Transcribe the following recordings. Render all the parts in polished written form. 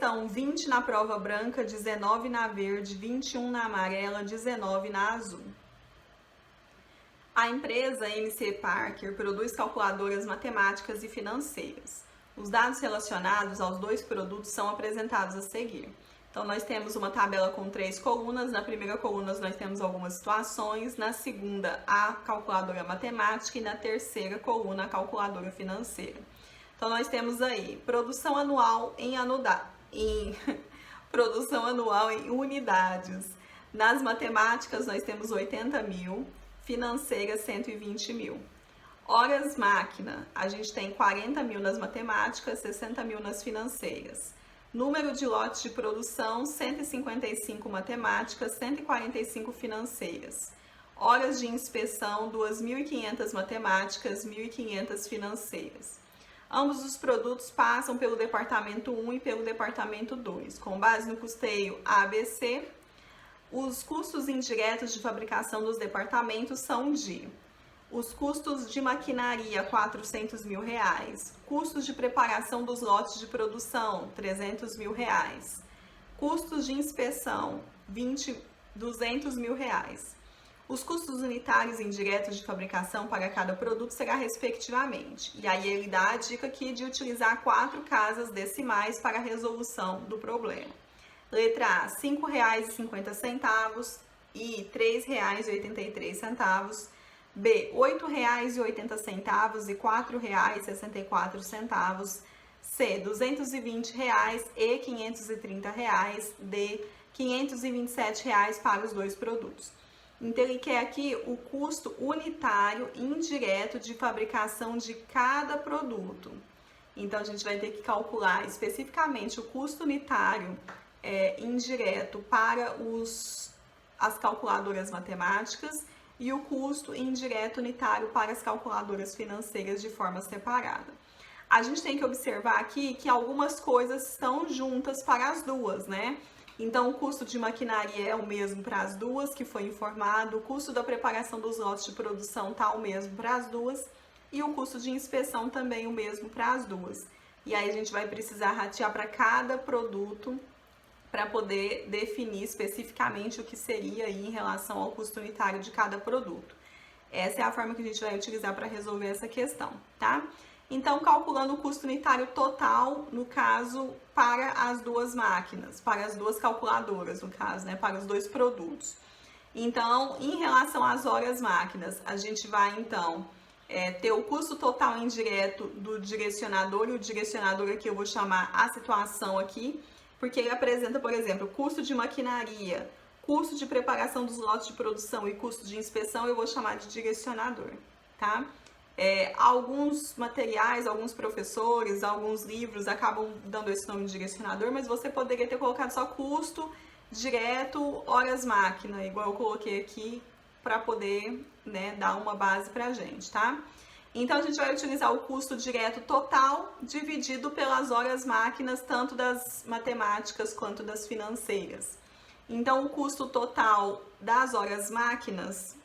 Então, 20 na prova branca, 19 na verde, 21 na amarela, 19 na azul. A empresa MC Parker produz calculadoras matemáticas e financeiras. Os dados relacionados aos dois produtos são apresentados a seguir. Então, nós temos uma tabela com 3 colunas. Na primeira coluna, nós temos algumas situações. Na segunda, a calculadora matemática. E na terceira coluna, a calculadora financeira. Então, nós temos aí produção anual produção anual em unidades. Nas matemáticas, nós temos 80 mil. Financeiras, 120 mil. Horas máquina, a gente tem 40 mil nas matemáticas, 60 mil nas financeiras. Número de lotes de produção, 155 matemáticas, 145 financeiras. Horas de inspeção, 2.500 matemáticas, 1.500 financeiras. Ambos os produtos passam pelo departamento 1 e pelo departamento 2. Com base no custeio ABC, os custos indiretos de fabricação dos departamentos são de: os custos de maquinaria, 400 mil reais. Custos de preparação dos lotes de produção, 300 mil reais. Custos de inspeção, 200 mil reais. Os custos unitários indiretos de fabricação para cada produto será respectivamente. E aí ele dá a dica aqui de utilizar 4 casas decimais para a resolução do problema. Letra A, R$ 5,50 e R$ 3,83. B, R$ 8,80 e R$ 4,64. C, R$ 220 e R$ 530. D, R$ 527 para os dois produtos. Então, ele quer aqui o custo unitário indireto de fabricação de cada produto. Então, a gente vai ter que calcular especificamente o custo unitário indireto para as calculadoras matemáticas e o custo indireto unitário para as calculadoras financeiras de forma separada. A gente tem que observar aqui que algumas coisas estão juntas para as duas, né? Então, o custo de maquinaria é o mesmo para as duas, que foi informado, o custo da preparação dos lotes de produção está o mesmo para as duas, e o custo de inspeção também o mesmo para as duas. E aí, a gente vai precisar ratear para cada produto para poder definir especificamente o que seria aí em relação ao custo unitário de cada produto. Essa é a forma que a gente vai utilizar para resolver essa questão, tá? Então, calculando o custo unitário total, no caso, para as duas máquinas, para as duas calculadoras, no caso, né, para os dois produtos. Então, em relação às horas máquinas, a gente vai, então, ter o custo total indireto do direcionador, e o direcionador aqui eu vou chamar a situação aqui, porque ele apresenta, por exemplo, custo de maquinaria, custo de preparação dos lotes de produção e custo de inspeção, eu vou chamar de direcionador, tá? Alguns materiais, alguns professores, alguns livros acabam dando esse nome de direcionador, mas você poderia ter colocado só custo direto, horas máquina, igual eu coloquei aqui, para poder, né, dar uma base pra gente, tá? Então, a gente vai utilizar o custo direto total dividido pelas horas máquinas, tanto das matemáticas quanto das financeiras. Então, o custo total das horas máquinas,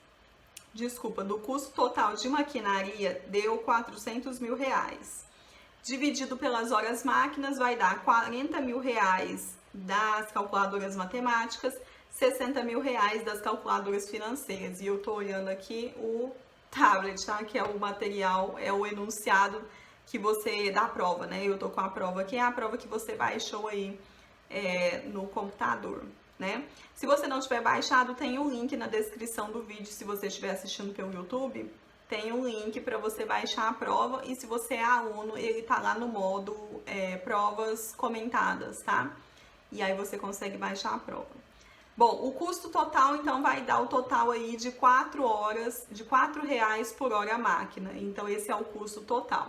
do custo total de maquinaria deu 400 mil reais. Dividido pelas horas máquinas vai dar 40 mil reais das calculadoras matemáticas, 60 mil reais das calculadoras financeiras. E eu tô olhando aqui o tablet, tá? Que é o material, é o enunciado que você dá a prova, né? Eu tô com a prova aqui, é a prova que você baixou aí no computador, né? Se você não tiver baixado, tem um link na descrição do vídeo. Se você estiver assistindo pelo YouTube, tem um link para você baixar a prova. E se você é aluno, ele tá lá no modo provas comentadas, tá? E aí você consegue baixar a prova. Bom, o custo total, então, vai dar o total aí de 4 horas, de R$4 por hora máquina. Então, esse é o custo total.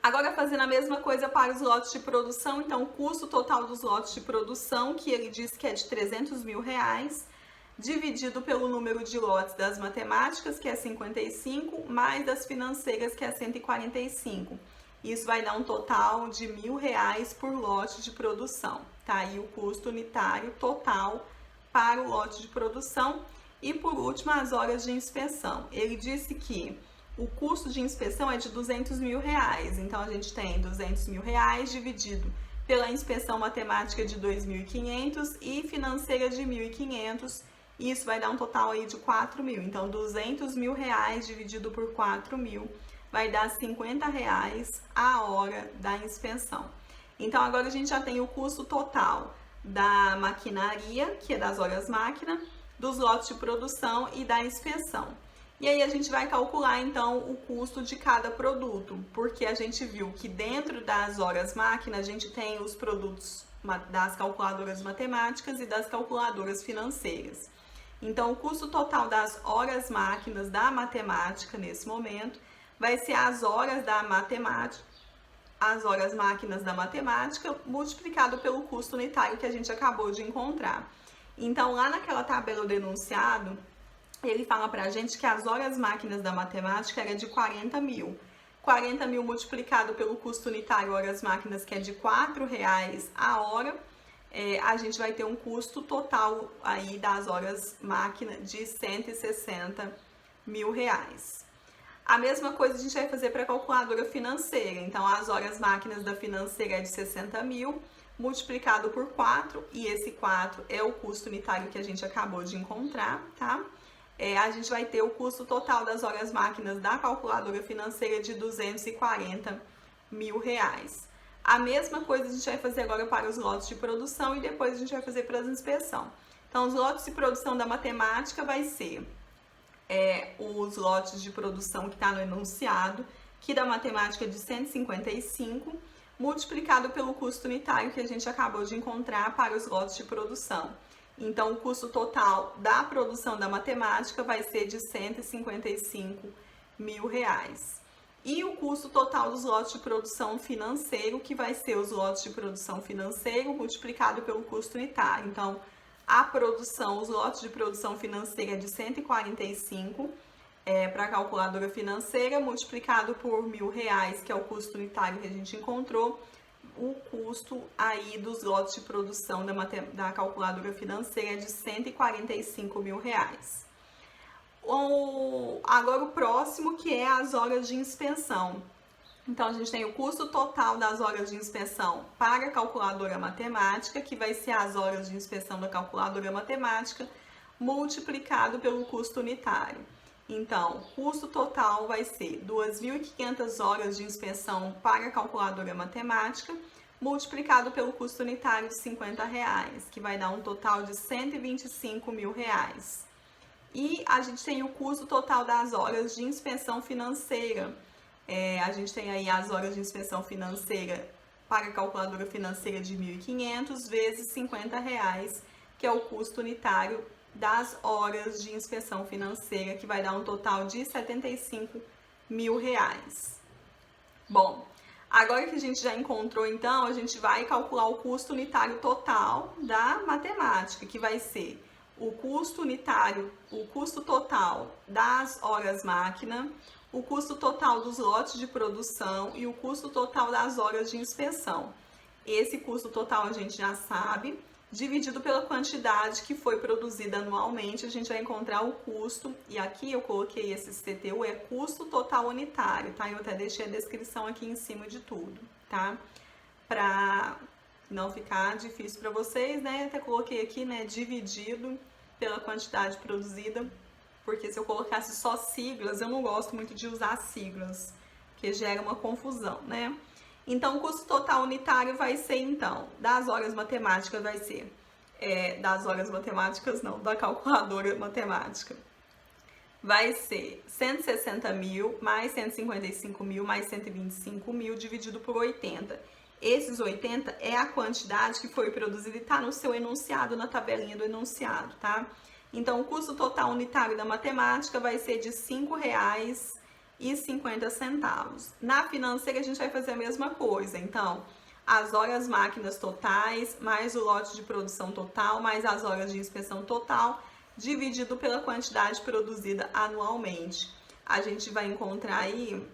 Agora, fazendo a mesma coisa para os lotes de produção, então, o custo total dos lotes de produção, que ele diz que é de 300 mil reais, dividido pelo número de lotes das matemáticas, que é 55, mais das financeiras, que é 145. Isso vai dar um total de R$1.000 por lote de produção. Tá aí o custo unitário total para o lote de produção. E por último, as horas de inspeção. Ele disse que o custo de inspeção é de R$200 mil. Então, a gente tem R$200 mil dividido pela inspeção matemática de 2.500 e financeira de 1.500. Isso vai dar um total aí de 4.000. Então, 200 mil reais dividido por 4.000 vai dar 50 reais a hora da inspeção. Então, agora a gente já tem o custo total da maquinaria, que é das horas máquina, dos lotes de produção e da inspeção. E aí a gente vai calcular então o custo de cada produto, porque a gente viu que dentro das horas máquina a gente tem os produtos das calculadoras matemáticas e das calculadoras financeiras. Então o custo total das horas máquinas da matemática nesse momento vai ser as horas da matemática, as horas máquinas da matemática multiplicado pelo custo unitário que a gente acabou de encontrar. Então lá naquela tabela do enunciado, ele fala pra gente que as horas máquinas da matemática era de 40.000. 40.000 multiplicado pelo custo unitário horas máquinas, que é de R$4 a hora, a gente vai ter um custo total aí das horas máquina de 160 mil reais. A mesma coisa a gente vai fazer para a calculadora financeira. Então, as horas máquinas da financeira é de 60.000, multiplicado por 4, e esse 4 é o custo unitário que a gente acabou de encontrar, tá? A gente vai ter o custo total das horas máquinas da calculadora financeira de 240 mil reais. A mesma coisa a gente vai fazer agora para os lotes de produção e depois a gente vai fazer para as inspeção. Então, os lotes de produção da matemática vai ser os lotes de produção que está no enunciado, que da matemática é de 155, multiplicado pelo custo unitário que a gente acabou de encontrar para os lotes de produção. Então, o custo total da produção da matemática vai ser de 155 mil reais. E o custo total dos lotes de produção financeiro, que vai ser os lotes de produção financeiro multiplicado pelo custo unitário. Então, a produção, os lotes de produção financeira é de 145 para a calculadora financeira, multiplicado por R$1.000, que é o custo unitário que a gente encontrou, o custo aí dos lotes de produção da calculadora financeira é de 145 mil reais. Agora o próximo, que é as horas de inspeção. Então, a gente tem o custo total das horas de inspeção para a calculadora matemática, que vai ser as horas de inspeção da calculadora matemática, multiplicado pelo custo unitário. Então, o custo total vai ser 2.500 horas de inspeção para a calculadora matemática, multiplicado pelo custo unitário de R$50, que vai dar um total de 125 mil reais. E a gente tem o custo total das horas de inspeção financeira. A gente tem aí as horas de inspeção financeira para a calculadora financeira de 1.500 vezes R$50, que é o custo unitário das horas de inspeção financeira, que vai dar um total de 75 mil reais. Bom, agora que a gente já encontrou, então, a gente vai calcular o custo unitário total da matemática, que vai ser o custo unitário, o custo total das horas máquina, o custo total dos lotes de produção e o custo total das horas de inspeção. Esse custo total a gente já sabe, dividido pela quantidade que foi produzida anualmente, a gente vai encontrar o custo, e aqui eu coloquei esse CTU, é custo total unitário, tá? Eu até deixei a descrição aqui em cima de tudo, tá? Pra não ficar difícil para vocês, né? Até coloquei aqui, né, dividido pela quantidade produzida, porque se eu colocasse só siglas, eu não gosto muito de usar siglas, porque gera uma confusão, né? Então, o custo total unitário vai ser, então, das horas matemáticas vai ser, das horas matemáticas não, da calculadora matemática, vai ser 160 mil mais 155 mil mais 125 mil dividido por 80. Esses 80 é a quantidade que foi produzida e está no seu enunciado, na tabelinha do enunciado, tá? Então, o custo total unitário da matemática vai ser de R$5,50. Na financeira, a gente vai fazer a mesma coisa. Então, as horas máquinas totais, mais o lote de produção total, mais as horas de inspeção total, dividido pela quantidade produzida anualmente. A gente vai encontrar aí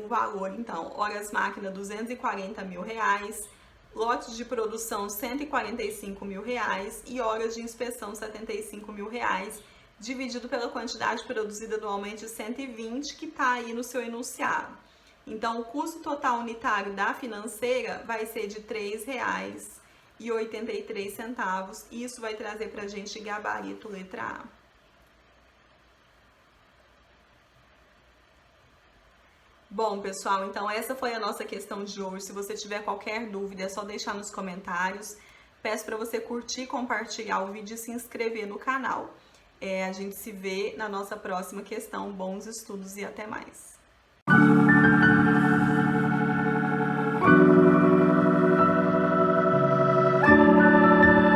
o valor, então, horas máquina 240 mil reais, lotes de produção 145 mil reais e horas de inspeção 75 mil reais, dividido pela quantidade produzida anualmente 120, que está aí no seu enunciado. Então, o custo total unitário da financeira vai ser de R$ 3,83. Isso vai trazer para a gente gabarito letra A. Bom, pessoal, então essa foi a nossa questão de hoje. Se você tiver qualquer dúvida, é só deixar nos comentários. Peço para você curtir, compartilhar o vídeo e se inscrever no canal. A gente se vê na nossa próxima questão. Bons estudos e até mais!